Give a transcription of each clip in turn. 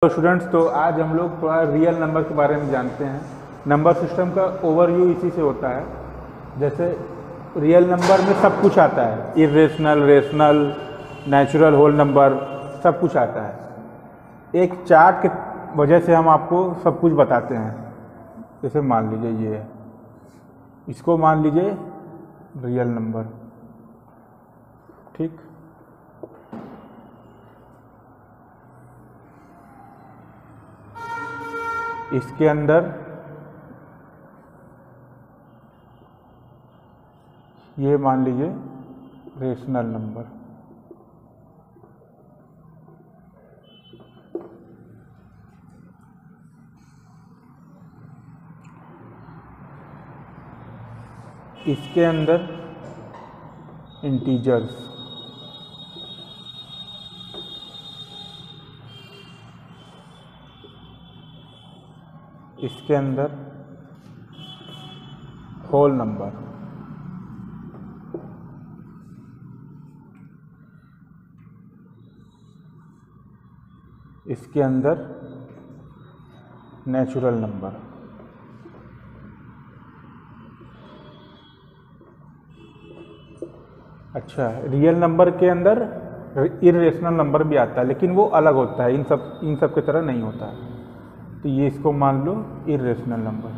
तो स्टूडेंट्स, तो आज हम लोग थोड़ा रियल नंबर के बारे में जानते हैं। नंबर सिस्टम का ओवरव्यू इसी से होता है। जैसे रियल नंबर में सब कुछ आता है, irrational, rational, natural, whole number, सब कुछ आता है। एक चार्ट के वजह से हम आपको सब कुछ बताते हैं। जैसे मान लीजिए ये, इसको मान लीजिए रियल नंबर, ठीक। इसके अंदर ये मान लीजिए रेशनल नंबर, इसके अंदर इंटीजर्स, इसके अंदर होल नंबर, इसके अंदर नेचुरल नंबर। अच्छा, रियल नंबर के अंदर इरेशनल नंबर भी आता है, लेकिन वो अलग होता है, इन सब की तरह नहीं होता है। तो ये इसको मान लो इरेशनल नंबर।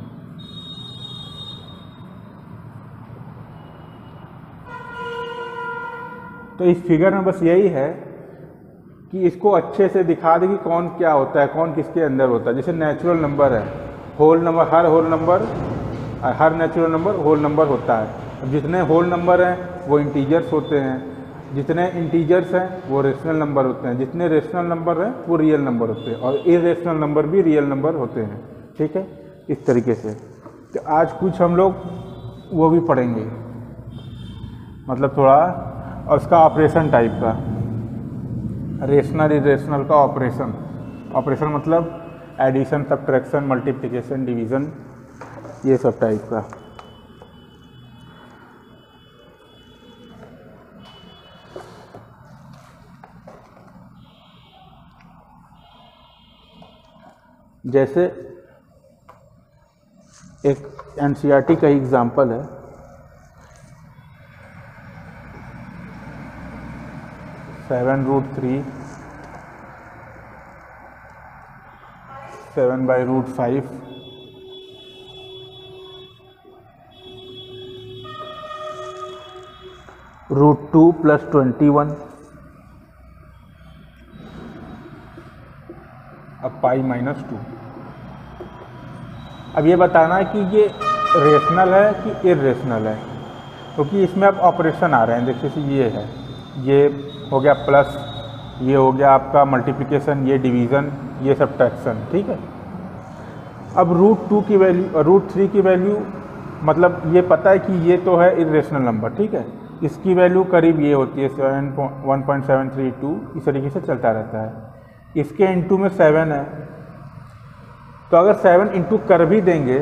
तो इस फिगर में बस यही है कि इसको अच्छे से दिखा दे कि कौन क्या होता है, कौन किसके अंदर होता है। जैसे नेचुरल नंबर है, होल नंबर, हर नेचुरल नंबर होल नंबर होता है। अब जितने होल नंबर हैं वो इंटीजर्स होते हैं, जितने इंटीजर्स हैं वो रेशनल नंबर होते हैं, जितने रेशनल नंबर हैं वो रियल नंबर होते हैं, और इरेशनल नंबर भी रियल नंबर होते हैं। ठीक है, इस तरीके से। तो आज कुछ हम लोग वो भी पढ़ेंगे, मतलब थोड़ा और उसका ऑपरेशन टाइप का, रेशनल इरेशनल का ऑपरेशन मतलब एडिशन, सब्ट्रैक्शन, मल्टीप्लिकेशन, डिवीज़न, ये सब टाइप का। जैसे एक एनसीईआरटी का एग्जाम्पल है, 7√3, 7/5, √2 + 21, अब π-2। अब ये बताना है कि ये रेशनल है कि इरेशनल है, क्योंकि इसमें अब ऑपरेशन आ रहे हैं। देखिए ये है, ये हो गया प्लस, ये हो गया आपका मल्टीप्लिकेशन, ये डिवीज़न, ये सब्ट्रैक्शन। ठीक है। अब √2 की वैल्यू, √3 की वैल्यू, मतलब ये पता है कि ये तो है इरेशनल नंबर। ठीक है, इसकी वैल्यू करीब ये होती है 1.732, इस तरीके से चलता रहता है। इसके इंटू में 7 है, तो अगर 7 इंटू कर भी देंगे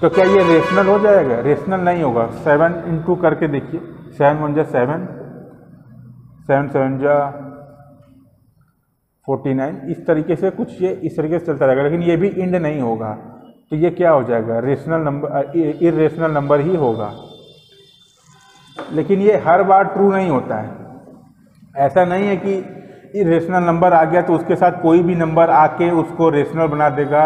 तो क्या ये रेशनल हो जाएगा? रेशनल नहीं होगा। 7 इंटू करके देखिए, 7 × 7, 7 × 7 49, इस तरीके से कुछ ये इस तरीके से चलता रहेगा, लेकिन ये भी इंड नहीं होगा। तो ये क्या हो जाएगा? रेशनल नंबर, इरेशनल नंबर ही होगा। लेकिन ये हर बार ट्रू नहीं होता है। ऐसा नहीं है कि इरेशनल नंबर आ गया तो उसके साथ कोई भी नंबर आके उसको रेशनल बना देगा,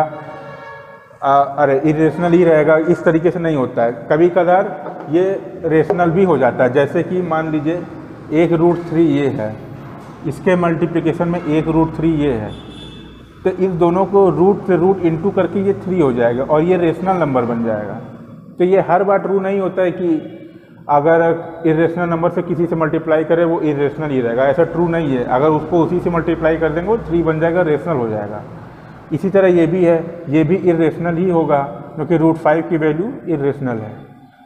अरे इरेशनल ही रहेगा, इस तरीके से नहीं होता है। कभी कभार ये रेशनल भी हो जाता है। जैसे कि मान लीजिए 1√3 ये है, इसके मल्टीप्लिकेशन में 1√3 ये है, तो इस दोनों को रूट से रूट इंटू करके ये 3 हो जाएगा और ये रेशनल नंबर बन जाएगा। तो ये हर बार ट्रू नहीं होता है कि अगर इरेशनल नंबर से किसी से मल्टीप्लाई करें वो इरेशनल ही रहेगा, ऐसा ट्रू नहीं है। अगर उसको उसी से मल्टीप्लाई कर देंगे वो 3 बन जाएगा, रेशनल हो जाएगा। इसी तरह ये भी है, ये भी इरेशनल ही होगा, क्योंकि √5 की वैल्यू इरेशनल है।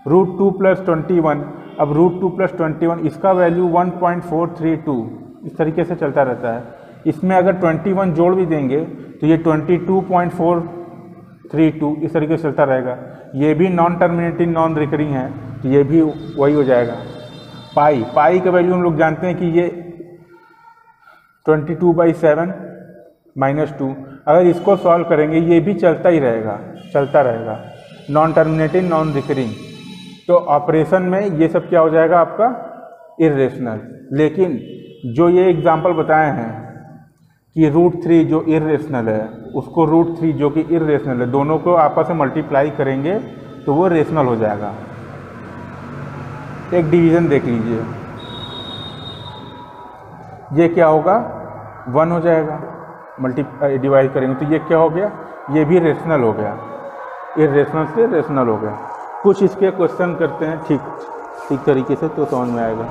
√2 + 21, अब √2 + 21 इसका वैल्यू 1.432, इस तरीके से चलता रहता है। इसमें अगर 21 जोड़ भी देंगे तो ये 22.432 इस तरीके से चलता रहेगा। ये भी नॉन टर्मिनेटिंग, नॉन रिकरिंग है, तो ये भी वही हो जाएगा। पाई का वैल्यू हम लोग जानते हैं कि ये 22/7 -2। अगर इसको सॉल्व करेंगे ये भी चलता ही रहेगा, चलता रहेगा, नॉन टर्मिनेटिंग नॉन रिकरिंग। तो ऑपरेशन में ये सब क्या हो जाएगा आपका इर्रेशनल। लेकिन जो ये एग्जाम्पल बताए हैं कि √3 जो इर्रेशनल है उसको √3 जो कि इर्रेशनल है, दोनों को आपस में मल्टीप्लाई करेंगे तो वो रेशनल हो जाएगा। एक डिवीज़न देख लीजिए, ये क्या होगा 1 हो जाएगा, डिवाइड करेंगे तो ये क्या हो गया, ये भी रेशनल हो गया, इर्रेशनल से रेशनल हो गया। कुछ इसके क्वेश्चन करते हैं ठीक तरीके से तो समझ में आएगा।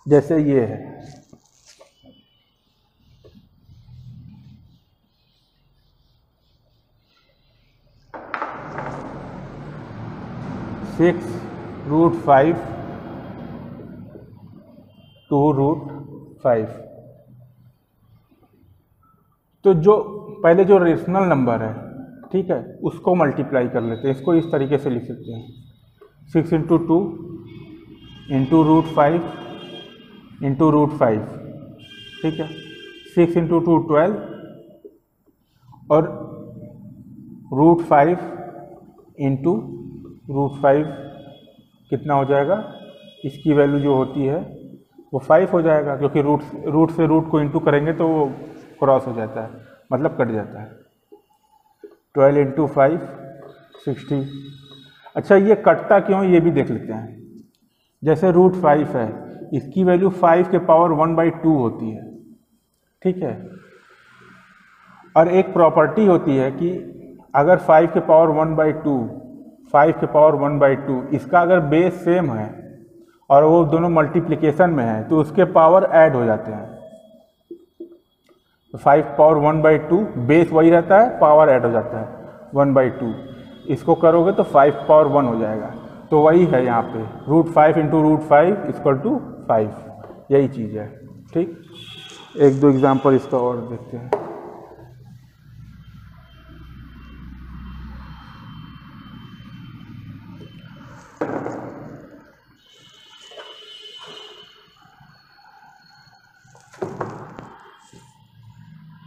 जैसे ये है 6√5 2√5। तो जो पहले जो रेशनल नंबर है, ठीक है, उसको मल्टीप्लाई कर लेते हैं। इसको इस तरीके से लिख सकते हैं 6 × 2 × √5 × √5, ठीक है। 6 × 2 12 और √5 × √5 कितना हो जाएगा, इसकी वैल्यू जो होती है वो 5 हो जाएगा, क्योंकि रूट से रूट को इंटू करेंगे तो वो क्रॉस हो जाता है, मतलब कट जाता है। 12 × 5 60। अच्छा ये कटता क्यों ये भी देख लेते हैं। जैसे √5 है, इसकी वैल्यू 5 के पावर 1/2 होती है, ठीक है। और एक प्रॉपर्टी होती है कि अगर 5 के पावर 1/2 5 के पावर 1/2 इसका अगर बेस सेम है और वो दोनों मल्टीप्लिकेशन में है तो उसके पावर ऐड हो जाते हैं। 5 पावर 1/2 बेस वही रहता है, पावर ऐड हो जाता है 1/2। इसको करोगे तो 5 पावर 1 हो जाएगा। तो वही है यहाँ पे √5 × √5 = 5, यही चीज़ है, ठीक। एक दो एग्जांपल इसका और देखते हैं।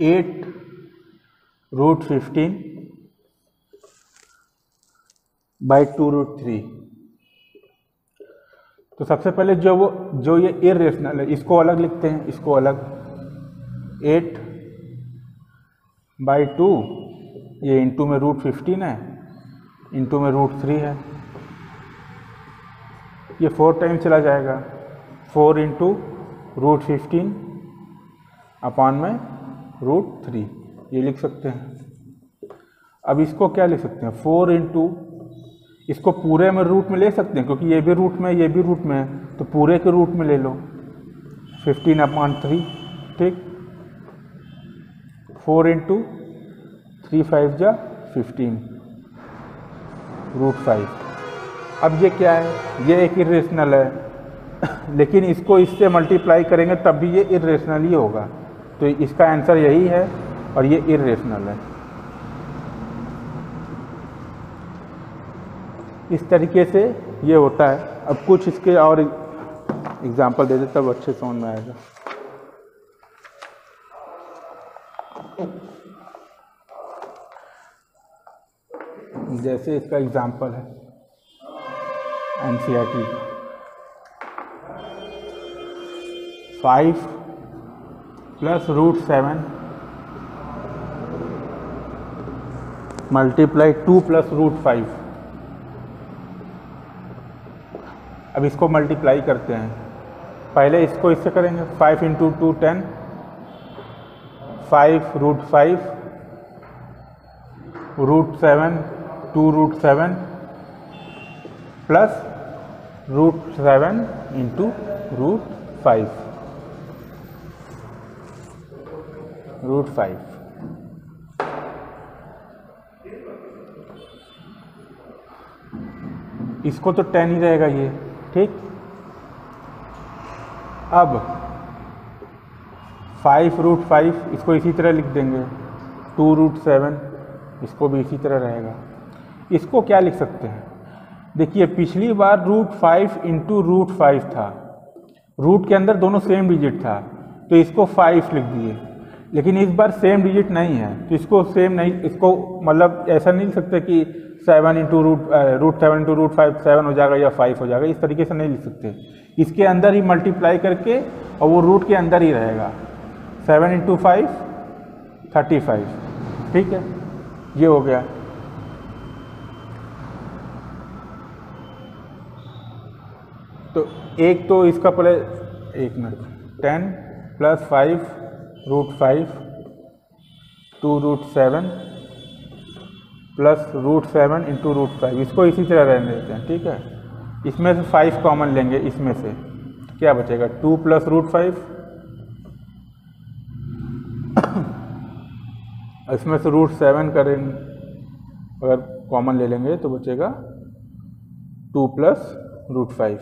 (8√15 / 2√3)। तो सबसे पहले जो ये इर्रेशनल है इसको अलग लिखते हैं, इसको अलग 8/2 ये इंटू में √15 है, इंटू में √3 है, ये 4 टाइम चला जाएगा। 4 × √15 अपॉन में √3 ये लिख सकते हैं। अब इसको क्या लिख सकते हैं 4 × इसको पूरे में रूट में ले सकते हैं, क्योंकि ये भी रूट में ये भी रूट में है, तो पूरे के रूट में ले लो 15/3, ठीक। 4 × 3 × 5 = 15 √5। अब ये क्या है, ये एक इर्रेशनल है लेकिन इसको इससे मल्टीप्लाई करेंगे तब भी ये इर्रेशनल ही होगा, तो इसका आंसर यही है और ये इर्रेशनल है। इस तरीके से ये होता है। अब कुछ इसके और एग्जांपल दे दे तब अच्छे समझ में आएगा। जैसे इसका एग्जांपल है NCERT 5 + √7 × 2 + √5। अब इसको मल्टीप्लाई करते हैं, पहले इसको इससे करेंगे 5 × 2 10, 5 √5 √7 2√7 प्लस √7 × √5 √5। इसको तो 10 ही रहेगा ये, ठीक। अब 5√5 इसको इसी तरह लिख देंगे, 2√7 इसको भी इसी तरह रहेगा। इसको क्या लिख सकते हैं, देखिए पिछली बार √5 इंटू √5 था, रूट के अंदर दोनों सेम डिजिट था तो इसको 5 लिख दिए, लेकिन इस बार सेम डिजिट नहीं है तो इसको सेम नहीं, इसको मतलब ऐसा नहीं लिख सकते कि 7 इंटू √7 इंटू √5 7 हो जाएगा या 5 हो जाएगा, इस तरीके से नहीं लिख सकते। इसके अंदर ही मल्टीप्लाई करके और वो रूट के अंदर ही रहेगा, 7 इंटू 5 35, ठीक है, ये हो गया। तो एक तो इसका पहले 1 मिनट 10 + 5√5 2√7 + √7 इंटू √5 इसको इसी तरह रहने देते हैं, ठीक है। इसमें से 5 कॉमन लेंगे, इसमें से क्या बचेगा 2 + √5, इसमें से √7 करेंगे, अगर कॉमन ले लेंगे तो बचेगा 2 + √5।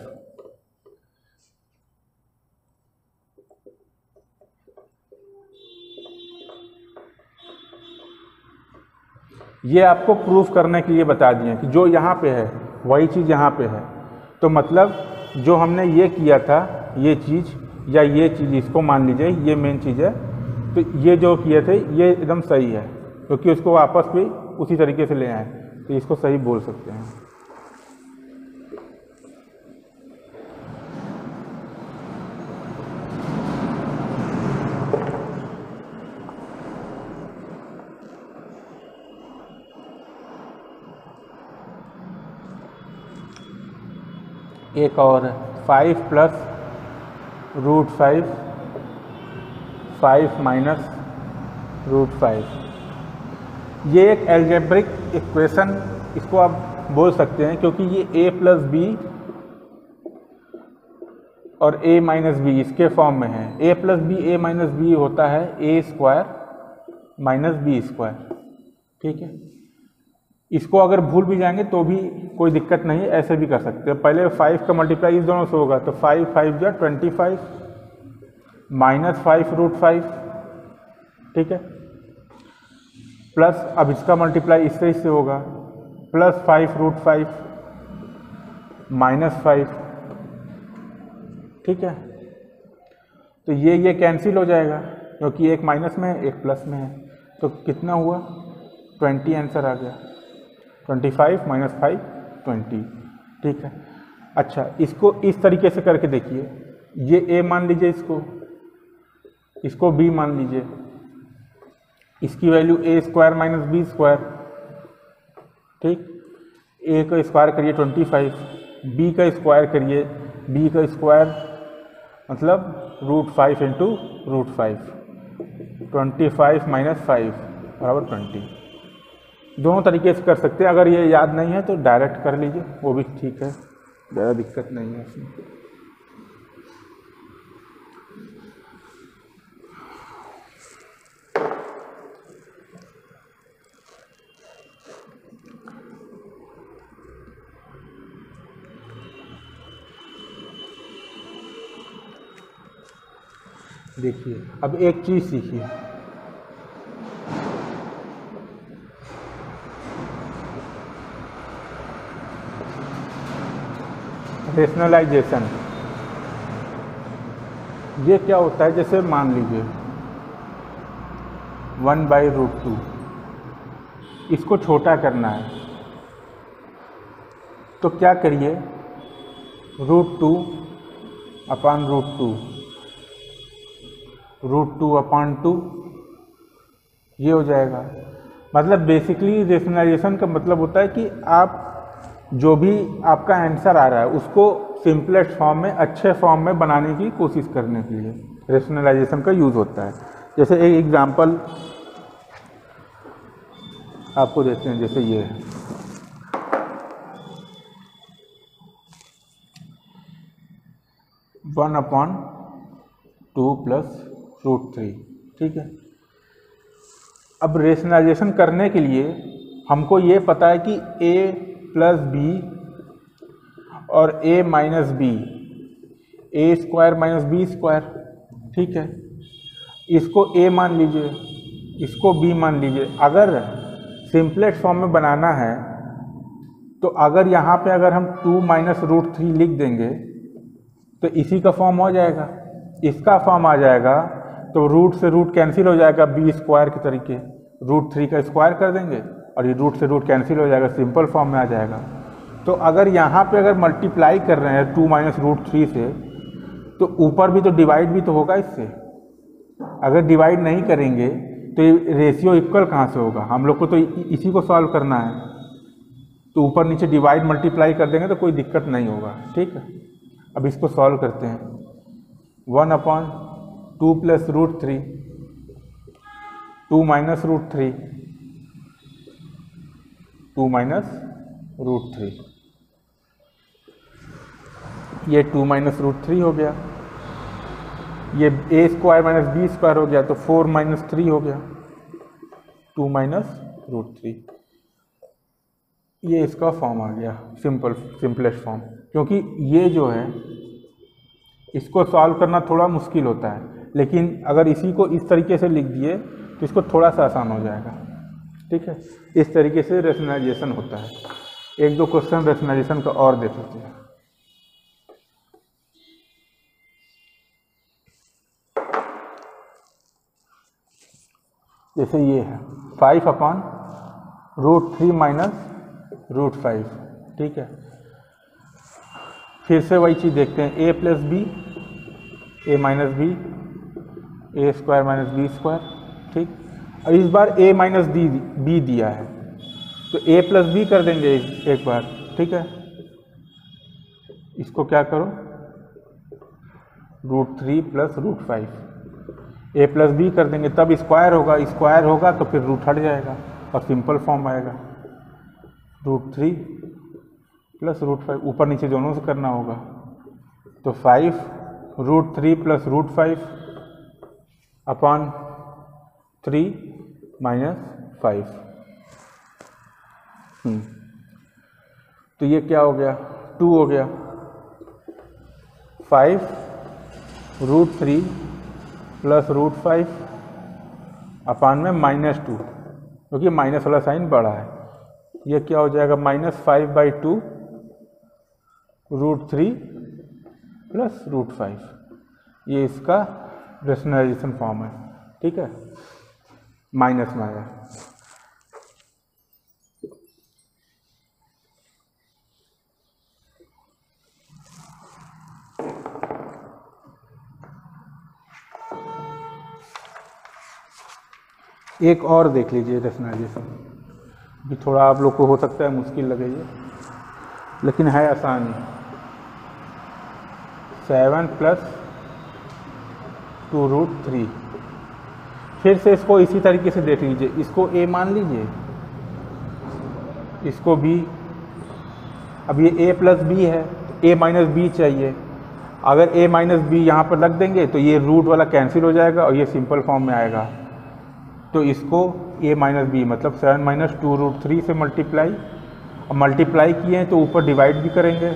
ये आपको प्रूफ करने के लिए बता दिए कि जो यहाँ पे है वही चीज़ यहाँ पे है, तो मतलब जो हमने ये किया था ये चीज़ या ये चीज़, इसको मान लीजिए ये मेन चीज़ है, तो ये जो किए थे ये एकदम सही है क्योंकि उसको वापस भी उसी तरीके से ले आए, तो इसको सही बोल सकते हैं। एक और 5 + √5 5 - √5, ये एक एल्जेब्रिक इक्वेशन इसको आप बोल सकते हैं क्योंकि ये a + b और a - b इसके फॉर्म में है। a + b a - b होता है a² - b², ठीक है। इसको अगर भूल भी जाएंगे तो भी कोई दिक्कत नहीं है, ऐसे भी कर सकते हैं। पहले 5 का मल्टीप्लाई इस दोनों से होगा तो 5 5 जा 25 -5√5, ठीक है, प्लस अब इसका मल्टीप्लाई इससे होगा +5√5 -5, ठीक है। तो ये कैंसिल हो जाएगा क्योंकि एक माइनस में है एक प्लस में है, तो कितना हुआ 20 आंसर आ गया। 25 - 5 20, ठीक है। अच्छा, इसको इस तरीके से करके देखिए, ये a मान लीजिए, इसको b मान लीजिए, इसकी वैल्यू a² - b², ठीक। a का स्क्वायर करिए 25, b का स्क्वायर करिए, b का स्क्वायर मतलब √5 इंटू √5, 25 - 5 बराबर 20। दोनों तरीके से कर सकते हैं, अगर ये याद नहीं है तो डायरेक्ट कर लीजिए, वो भी ठीक है, ज़्यादा दिक्कत नहीं है इसमें। देखिए अब एक चीज़ सीखिए, रेशनलाइजेशन। ये क्या होता है, जैसे मान लीजिए 1/√2, इसको छोटा करना है तो क्या करिए √2 / √2, √2 / 2, ये हो जाएगा। मतलब बेसिकली रेशनलाइजेशन का मतलब होता है कि आप जो भी आपका आंसर आ रहा है उसको सिंपलेस्ट फॉर्म में, अच्छे फॉर्म में बनाने की कोशिश करने के लिए रेशनलाइजेशन का यूज़ होता है। जैसे एक एग्जांपल आपको देते हैं, जैसे ये है 1/2 + √3, ठीक है। अब रेशनलाइजेशन करने के लिए हमको ये पता है कि a + b और a - b, a² - b², ठीक है। इसको ए मान लीजिए, इसको बी मान लीजिए। अगर सिंपलेस्ट फॉर्म में बनाना है तो अगर यहाँ पे अगर हम 2 माइनस रूट 3 लिख देंगे तो इसी का फॉर्म हो जाएगा, इसका फॉर्म आ जाएगा। तो रूट से रूट कैंसिल हो जाएगा बी स्क्वायर के तरीके, रूट 3 का स्क्वायर कर देंगे और ये रूट से रूट कैंसिल हो जाएगा, सिंपल फॉर्म में आ जाएगा। तो अगर यहाँ पे अगर मल्टीप्लाई कर रहे हैं 2 माइनस रूट 3 से, तो ऊपर भी तो डिवाइड भी तो होगा इससे। अगर डिवाइड नहीं करेंगे तो ये रेशियो इक्वल कहाँ से होगा? हम लोग को तो इसी को सॉल्व करना है। तो ऊपर नीचे डिवाइड मल्टीप्लाई कर देंगे तो कोई दिक्कत नहीं होगा। ठीक है, अब इसको सॉल्व करते हैं। 1/2 plus root 3, 2 minus root 3, 2 minus root 3, ये 2 माइनस रूट 3 हो गया। ये A square minus B square हो गया तो 4 माइनस 3 हो गया, 2 माइनस रूट 3। ये इसका फॉर्म आ गया, सिंपलेस्ट फॉर्म। क्योंकि ये जो है इसको सॉल्व करना थोड़ा मुश्किल होता है, लेकिन अगर इसी को इस तरीके से लिख दिए तो इसको थोड़ा सा आसान हो जाएगा। ठीक है, इस तरीके से रेशनलाइजेशन होता है। एक दो क्वेश्चन रेशनलाइजेशन का और देख लेते हैं। जैसे ये है 5/√3 माइनस रूट 5। ठीक है, फिर से वही चीज़ देखते हैं, ए प्लस बी, ए माइनस बी, ए स्क्वायर माइनस बी स्क्वायर। ठीक, और इस बार ए माइनस बी दिया है तो ए प्लस बी कर देंगे एक बार। ठीक है, इसको क्या करो, √3 प्लस रूट 5, ए प्लस बी कर देंगे तब स्क्वायर होगा, स्क्वायर होगा तो फिर रूट हट जाएगा और सिंपल फॉर्म आएगा। √3 प्लस रूट 5, ऊपर नीचे दोनों से करना होगा तो 5√3 प्लस रूट 5/3 माइनस 5। तो ये क्या हो गया, 2 हो गया। 5√3 प्लस रूट 5 में -2, क्योंकि माइनस वाला साइन बड़ा है। ये क्या हो जाएगा, -5/2 √3 प्लस रूट 5। ये इसका रेशनलाइजेशन फॉर्म है। ठीक है, माइनस में आया। एक और देख लीजिए रेशनलाइजेशन, भी थोड़ा आप लोग को हो सकता है मुश्किल लगे ये, लेकिन है आसान ही। 7 प्लस 2√3। फिर से इसको इसी तरीके से देख लीजिए, इसको ए मान लीजिए, इसको बी। अब ये ए प्लस बी है, ए माइनस बी चाहिए। अगर ए माइनस बी यहाँ पर रख देंगे तो ये रूट वाला कैंसिल हो जाएगा और ये सिंपल फॉर्म में आएगा। तो इसको a माइनस बी मतलब 7 माइनस 2√3 से मल्टीप्लाई, और मल्टीप्लाई किए हैं तो ऊपर डिवाइड भी करेंगे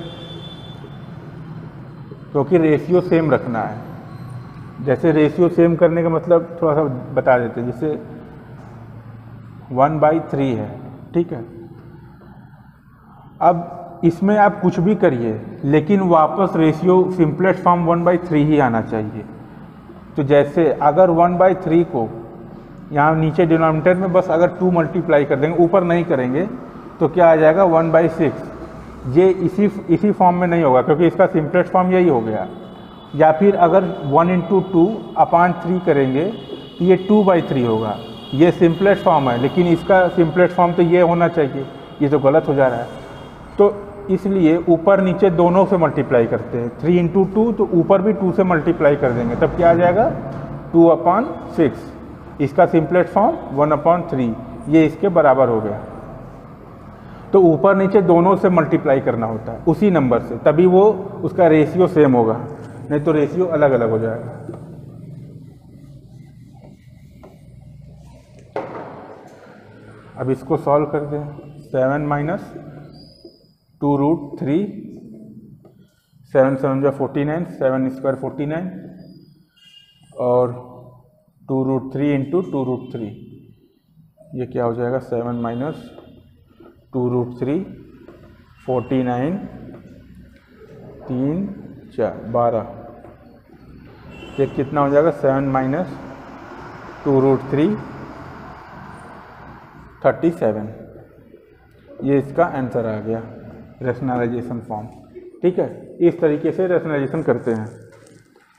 क्योंकि रेशियो सेम रखना है। जैसे रेशियो सेम करने का मतलब थोड़ा सा बता देते हैं, जैसे 1/3 है। ठीक है, अब इसमें आप कुछ भी करिए लेकिन वापस रेशियो सिंपलेस्ट फॉर्म 1/3 ही आना चाहिए। तो जैसे अगर 1/3 को यहाँ नीचे डिनोमिनेटर में बस अगर 2 मल्टीप्लाई कर देंगे, ऊपर नहीं करेंगे, तो क्या आ जाएगा 1/6। ये इसी फॉर्म में नहीं होगा क्योंकि इसका सिंपलेस्ट फॉर्म यही हो गया। या फिर अगर 1/2/3 करेंगे तो ये 2/3 होगा। ये सिंपलेस्ट फॉर्म है, लेकिन इसका सिंपलेस्ट फॉर्म तो ये होना चाहिए, ये तो गलत हो जा रहा है। तो इसलिए ऊपर नीचे दोनों से मल्टीप्लाई करते हैं। 3/2 तो ऊपर भी 2 से मल्टीप्लाई कर देंगे, तब क्या आ जाएगा 2/6। इसका सिंपलेस्ट फॉर्म 1/3, ये इसके बराबर हो गया। तो ऊपर नीचे दोनों से मल्टीप्लाई करना होता है उसी नंबर से, तभी वो उसका रेशियो सेम होगा, नहीं तो रेशियो अलग अलग हो जाएगा। अब इसको सॉल्व कर दें। 7 माइनस 2√3, 7 7 49, 7 स्क्वायर 49 और 2√3 इंटू 2√3, ये क्या हो जाएगा 7 माइनस 2√3, 49, 3 4 12, ये कितना हो जाएगा 7 माइनस 2√3 37, ये इसका आंसर आ गया रैशनलाइजेशन फॉर्म। ठीक है, इस तरीके से रैशनलाइजेशन करते हैं।